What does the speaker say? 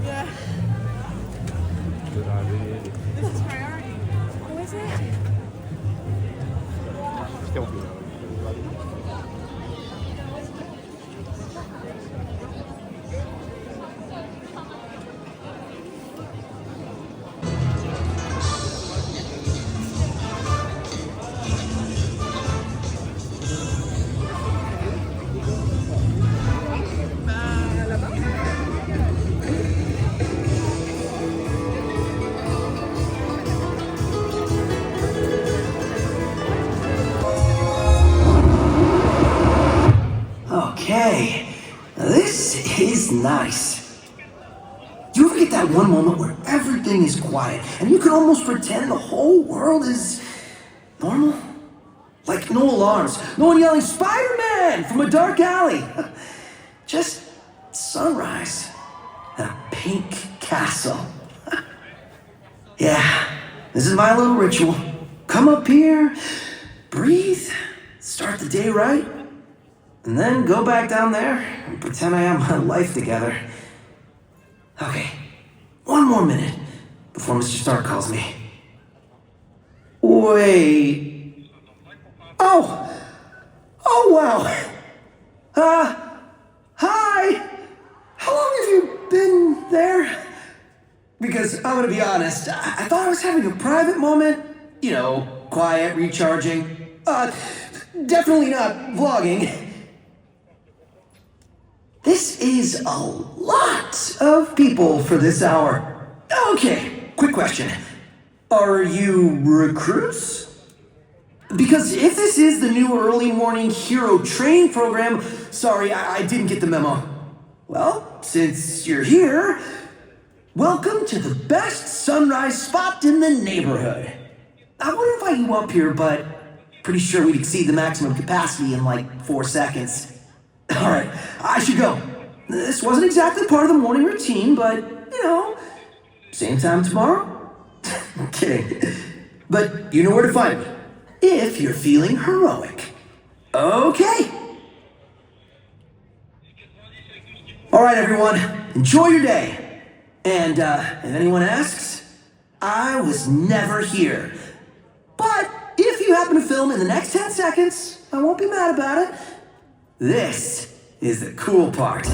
Yeah. This is priority. Who is it? Okay, this is nice. Do you ever get that one moment where everything is quiet and you can almost pretend the whole world is normal? Like no alarms, no one yelling Spider-Man from a dark alley. Just sunrise and a pink castle. Yeah, this is my little ritual. Come up here, breathe, start the day right, and then go back down there and pretend I have my life together. Okay, one more minute before Mr. Stark calls me. Wait. Oh wow. Hi. How long have you been there? Because I'm gonna be honest, I thought I was having a private moment. You know, quiet, recharging. Definitely not vlogging. This is a lot of people for this hour. Okay, quick question. Are you recruits? Because if this is the new early morning hero training program, sorry, I didn't get the memo. Well, since you're here, welcome to the best sunrise spot in the neighborhood. I would invite you up here, but pretty sure we'd exceed the maximum capacity in like 4 seconds. All right, I should go. This wasn't exactly part of the morning routine, but, you know, same time tomorrow? I'm kidding. But you know where to find me, if you're feeling heroic. Okay. All right, everyone, enjoy your day. And if anyone asks, I was never here. But if you happen to film in the next 10 seconds, I won't be mad about it. This is the cool part.